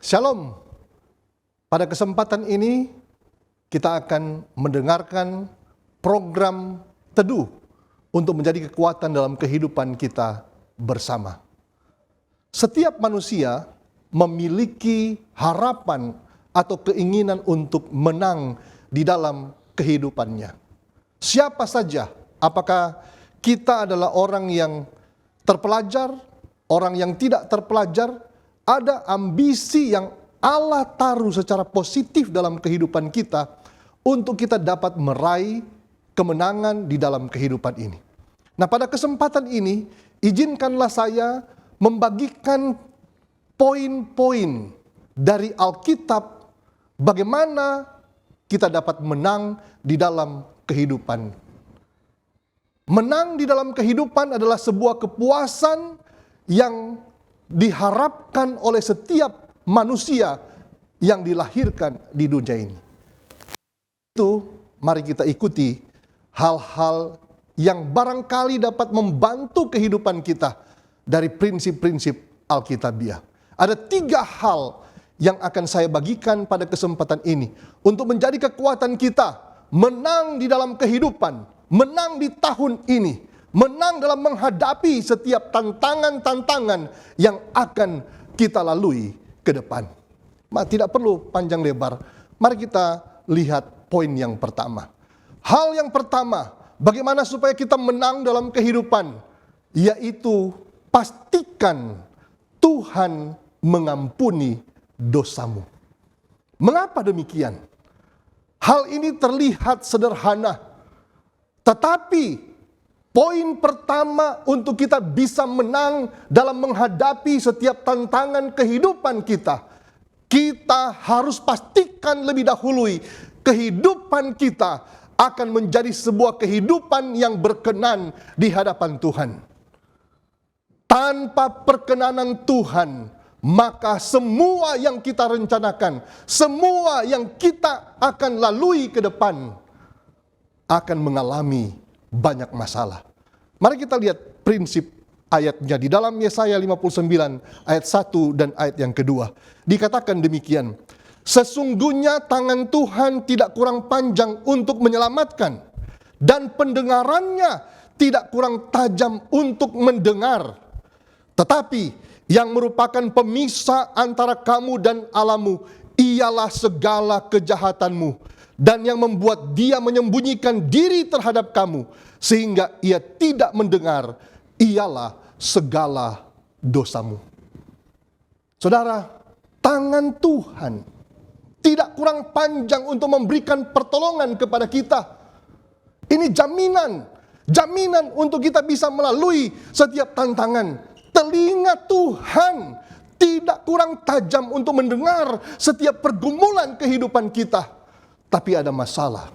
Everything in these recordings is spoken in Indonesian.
Shalom. Pada kesempatan ini kita akan mendengarkan program teduh untuk menjadi kekuatan dalam kehidupan kita bersama. Setiap manusia memiliki harapan atau keinginan untuk menang di dalam kehidupannya. Siapa saja, apakah kita adalah orang yang terpelajar, orang yang tidak terpelajar, ada ambisi yang Allah taruh secara positif dalam kehidupan kita untuk kita dapat meraih kemenangan di dalam kehidupan ini. Nah, pada kesempatan ini, izinkanlah saya membagikan poin-poin dari Alkitab bagaimana kita dapat menang di dalam kehidupan. Menang di dalam kehidupan adalah sebuah kepuasan yang diharapkan oleh setiap manusia yang dilahirkan di dunia ini. Itu mari kita ikuti hal-hal yang barangkali dapat membantu kehidupan kita dari prinsip-prinsip Alkitabiah. Ada 3 hal yang akan saya bagikan pada kesempatan ini untuk menjadi kekuatan kita menang di dalam kehidupan, menang di tahun ini, menang dalam menghadapi setiap tantangan-tantangan yang akan kita lalui ke depan. Tidak perlu panjang lebar. Mari kita lihat poin yang pertama. Hal yang pertama, bagaimana supaya kita menang dalam kehidupan, yaitu pastikan Tuhan mengampuni dosamu. Mengapa demikian? Hal ini terlihat sederhana, tetapi poin pertama untuk kita bisa menang dalam menghadapi setiap tantangan kehidupan kita, kita harus pastikan lebih dahulu kehidupan kita akan menjadi sebuah kehidupan yang berkenan di hadapan Tuhan. Tanpa perkenanan Tuhan, maka semua yang kita rencanakan, semua yang kita akan lalui ke depan akan mengalami banyak masalah. Mari kita lihat prinsip ayatnya di dalam Yesaya 59 ayat 1 dan ayat yang kedua. Dikatakan demikian, sesungguhnya tangan Tuhan tidak kurang panjang untuk menyelamatkan, dan pendengarannya tidak kurang tajam untuk mendengar. Tetapi yang merupakan pemisah antara kamu dan Allahmu ialah segala kejahatanmu, dan yang membuat dia menyembunyikan diri terhadap kamu sehingga ia tidak mendengar ialah segala dosamu. Saudara, tangan Tuhan tidak kurang panjang untuk memberikan pertolongan kepada kita. Ini jaminan untuk kita bisa melalui setiap tantangan. Telinga Tuhan tidak kurang tajam untuk mendengar setiap pergumulan kehidupan kita. Tapi ada masalah.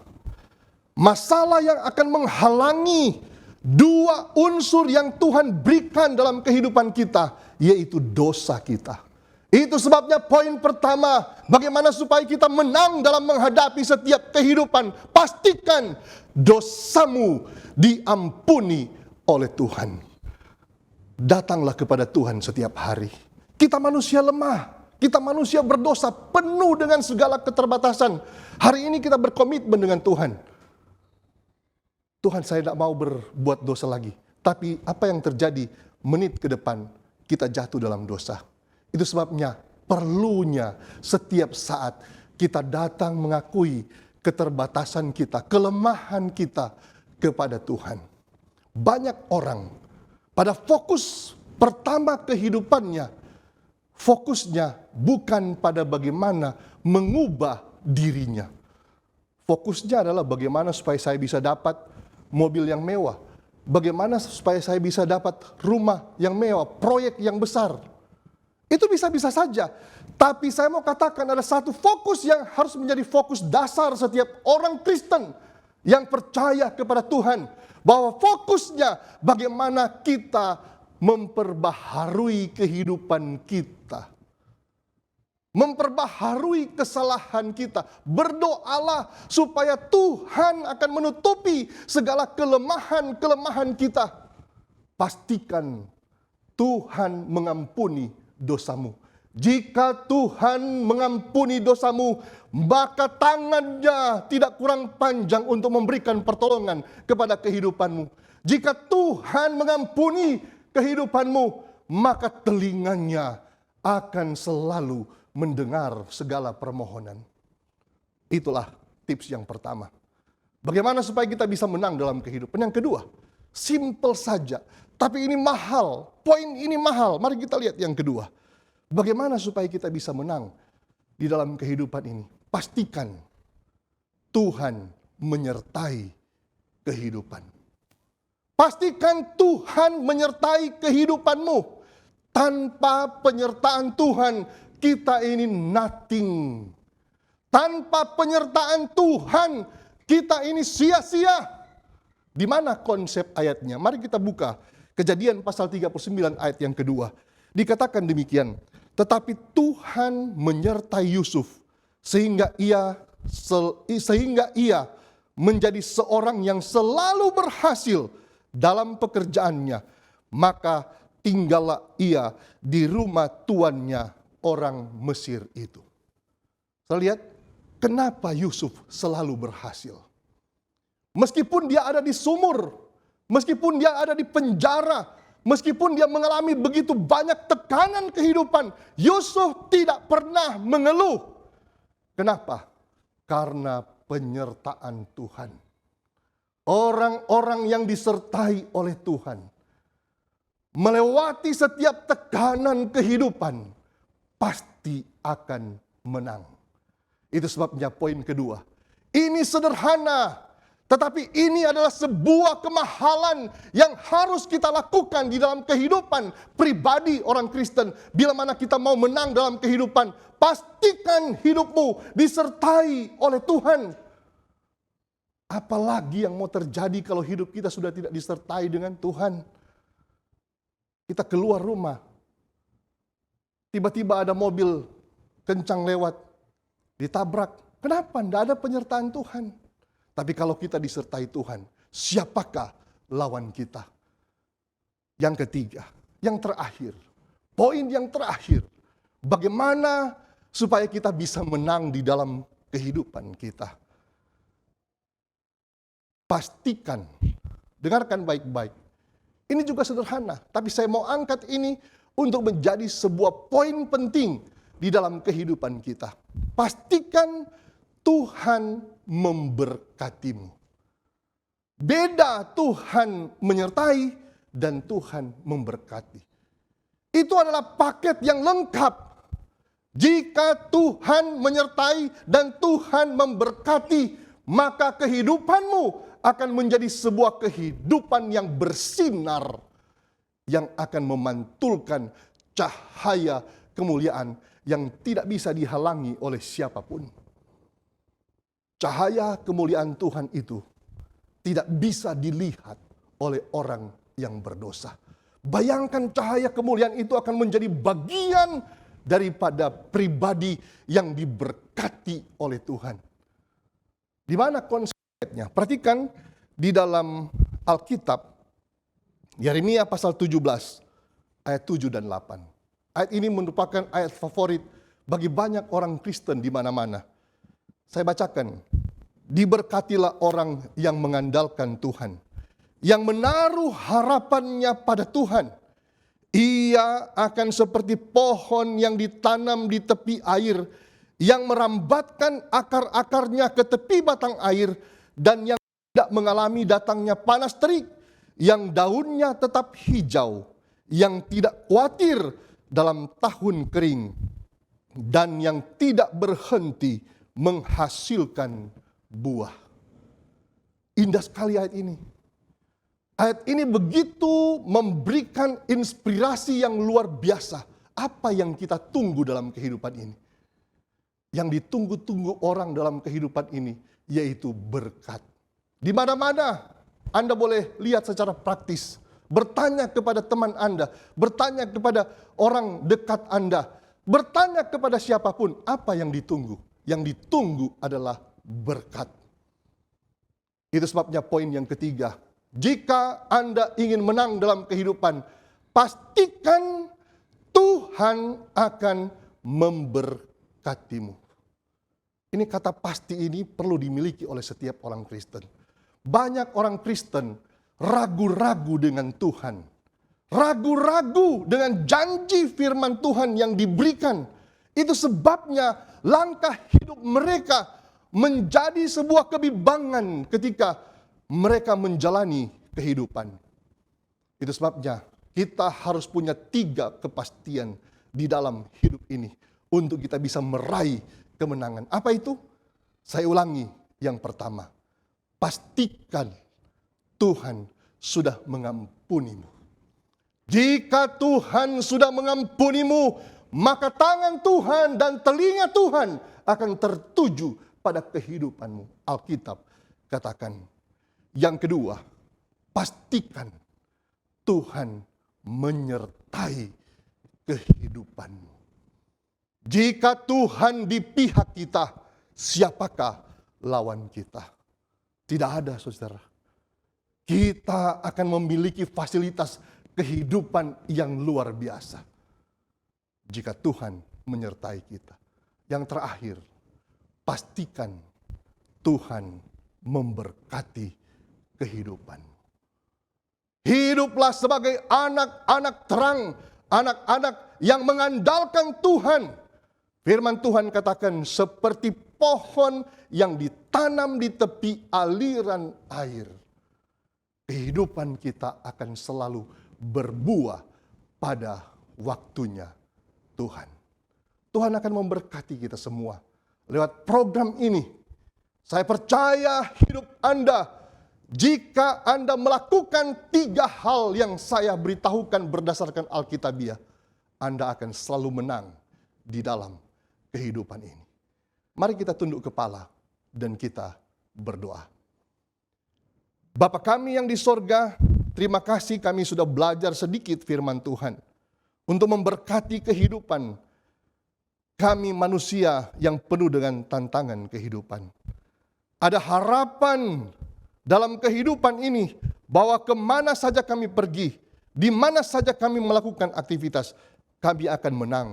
Masalah yang akan menghalangi 2 unsur yang Tuhan berikan dalam kehidupan kita, yaitu dosa kita. Itu sebabnya poin pertama, bagaimana supaya kita menang dalam menghadapi setiap kehidupan. Pastikan dosamu diampuni oleh Tuhan. Datanglah kepada Tuhan setiap hari. Kita manusia lemah. Kita manusia berdosa, penuh dengan segala keterbatasan. Hari ini kita berkomitmen dengan Tuhan. Tuhan, saya tidak mau berbuat dosa lagi. Tapi apa yang terjadi menit ke depan, kita jatuh dalam dosa. Itu sebabnya perlunya setiap saat kita datang mengakui keterbatasan kita, kelemahan kita kepada Tuhan. Banyak orang pada fokus pertama kehidupannya, fokusnya bukan pada bagaimana mengubah dirinya. Fokusnya adalah bagaimana supaya saya bisa dapat mobil yang mewah. Bagaimana supaya saya bisa dapat rumah yang mewah, proyek yang besar. Itu bisa-bisa saja. Tapi saya mau katakan ada satu fokus yang harus menjadi fokus dasar setiap orang Kristen yang percaya kepada Tuhan. Bahwa fokusnya bagaimana kita memperbaharui kehidupan kita. Memperbaharui kesalahan kita. Berdoalah supaya Tuhan akan menutupi segala kelemahan-kelemahan kita. Pastikan Tuhan mengampuni dosamu. Jika Tuhan mengampuni dosamu, maka tangannya tidak kurang panjang untuk memberikan pertolongan kepada kehidupanmu. Jika Tuhan mengampuni kehidupanmu, maka telinganya akan selalu mendengar segala permohonan. Itulah tips yang pertama. Bagaimana supaya kita bisa menang dalam kehidupan? Yang kedua, simple saja, tapi ini mahal. Poin ini mahal. Mari kita lihat yang kedua. Bagaimana supaya kita bisa menang di dalam kehidupan ini? Pastikan Tuhan menyertai kehidupan. Pastikan Tuhan menyertai kehidupanmu. Tanpa penyertaan Tuhan, kita ini nothing. Tanpa penyertaan Tuhan, kita ini sia-sia. Di mana konsep ayatnya? Mari kita buka Kejadian pasal 39 ayat yang kedua. Dikatakan demikian, tetapi Tuhan menyertai Yusuf sehingga ia menjadi seorang yang selalu berhasil dalam pekerjaannya. Maka tinggallah ia di rumah tuannya orang Mesir itu. Saya lihat kenapa Yusuf selalu berhasil. Meskipun dia ada di sumur, meskipun dia ada di penjara, meskipun dia mengalami begitu banyak tekanan kehidupan, Yusuf tidak pernah mengeluh. Kenapa? Karena penyertaan Tuhan. Orang-orang yang disertai oleh Tuhan, melewati setiap tekanan kehidupan, pasti akan menang. Itu sebabnya poin kedua. Ini sederhana, tetapi ini adalah sebuah kemahalan yang harus kita lakukan di dalam kehidupan pribadi orang Kristen. Bila mana kita mau menang dalam kehidupan, pastikan hidupmu disertai oleh Tuhan. Apalagi yang mau terjadi kalau hidup kita sudah tidak disertai dengan Tuhan. Kita keluar rumah, tiba-tiba ada mobil kencang lewat, ditabrak. Kenapa? Tidak ada penyertaan Tuhan. Tapi kalau kita disertai Tuhan, siapakah lawan kita? Yang ketiga, yang terakhir, poin yang terakhir, bagaimana supaya kita bisa menang di dalam kehidupan kita? Pastikan, dengarkan baik-baik. Ini juga sederhana, tapi saya mau angkat ini untuk menjadi sebuah poin penting di dalam kehidupan kita. Pastikan Tuhan memberkatimu. Beda Tuhan menyertai dan Tuhan memberkati. Itu adalah paket yang lengkap. Jika Tuhan menyertai dan Tuhan memberkati, maka kehidupanmu akan menjadi sebuah kehidupan yang bersinar, yang akan memantulkan cahaya kemuliaan yang tidak bisa dihalangi oleh siapapun. Cahaya kemuliaan Tuhan itu tidak bisa dilihat oleh orang yang berdosa. Bayangkan cahaya kemuliaan itu akan menjadi bagian daripada pribadi yang diberkati oleh Tuhan. Di mana konsepnya? Perhatikan di dalam Alkitab, Yeremia pasal 17, ayat 7 dan 8. Ayat ini merupakan ayat favorit bagi banyak orang Kristen di mana-mana. Saya bacakan, diberkatilah orang yang mengandalkan Tuhan, yang menaruh harapannya pada Tuhan. Ia akan seperti pohon yang ditanam di tepi air, yang merambatkan akar-akarnya ke tepi batang air, dan yang tidak mengalami datangnya panas terik, yang daunnya tetap hijau, yang tidak khawatir dalam tahun kering, dan yang tidak berhenti menghasilkan buah. Indah sekali ayat ini. Ayat ini begitu memberikan inspirasi yang luar biasa. Apa yang kita tunggu dalam kehidupan ini? Yang ditunggu-tunggu orang dalam kehidupan ini, yaitu berkat. Di mana-mana Anda boleh lihat secara praktis. Bertanya kepada teman Anda, bertanya kepada orang dekat Anda, bertanya kepada siapapun, apa yang ditunggu? Yang ditunggu adalah berkat. Itu sebabnya poin yang ketiga. Jika Anda ingin menang dalam kehidupan, pastikan Tuhan Tuhan akan memberkatimu. Ini kata pasti ini perlu dimiliki oleh setiap orang Kristen. Banyak orang Kristen ragu-ragu dengan Tuhan. Ragu-ragu dengan janji firman Tuhan yang diberikan. Itu sebabnya langkah hidup mereka menjadi sebuah kebimbangan ketika mereka menjalani kehidupan. Itu sebabnya kita harus punya 3 kepastian di dalam hidup ini untuk kita bisa meraih kemenangan. Apa itu? Saya ulangi, yang pertama, pastikan Tuhan sudah mengampunimu. Jika Tuhan sudah mengampunimu, maka tangan Tuhan dan telinga Tuhan akan tertuju pada kehidupanmu. Alkitab katakan. Yang kedua, pastikan Tuhan menyertai kehidupanmu. Jika Tuhan di pihak kita, siapakah lawan kita? Tidak ada, saudara. Kita akan memiliki fasilitas kehidupan yang luar biasa jika Tuhan menyertai kita. Yang terakhir, pastikan Tuhan memberkati kehidupanmu. Hiduplah sebagai anak-anak terang, anak-anak yang mengandalkan Tuhan. Firman Tuhan katakan seperti pohon yang ditanam di tepi aliran air. Kehidupan kita akan selalu berbuah pada waktunya Tuhan. Tuhan akan memberkati kita semua lewat program ini. Saya percaya hidup Anda, jika Anda melakukan 3 hal yang saya beritahukan berdasarkan Alkitabiah, Anda akan selalu menang di dalam kehidupan ini. Mari kita tunduk kepala dan kita berdoa. Bapa kami yang di sorga, terima kasih kami sudah belajar sedikit firman Tuhan untuk memberkati kehidupan kami manusia yang penuh dengan tantangan kehidupan. Ada harapan dalam kehidupan ini bahwa kemana saja kami pergi, di mana saja kami melakukan aktivitas, kami akan menang.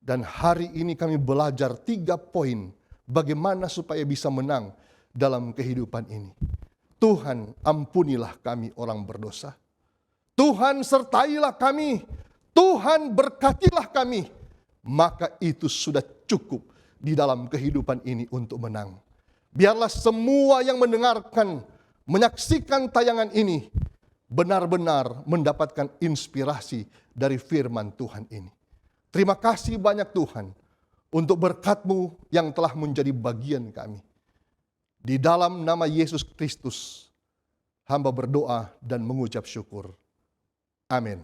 Dan hari ini kami belajar 3 poin bagaimana supaya bisa menang dalam kehidupan ini. Tuhan, ampunilah kami orang berdosa. Tuhan, sertailah kami. Tuhan, berkatilah kami. Maka itu sudah cukup di dalam kehidupan ini untuk menang. Biarlah semua yang mendengarkan, menyaksikan tayangan ini benar-benar mendapatkan inspirasi dari firman Tuhan ini. Terima kasih banyak Tuhan untuk berkat-Mu yang telah menjadi bagian kami. Di dalam nama Yesus Kristus, hamba berdoa dan mengucap syukur. Amin.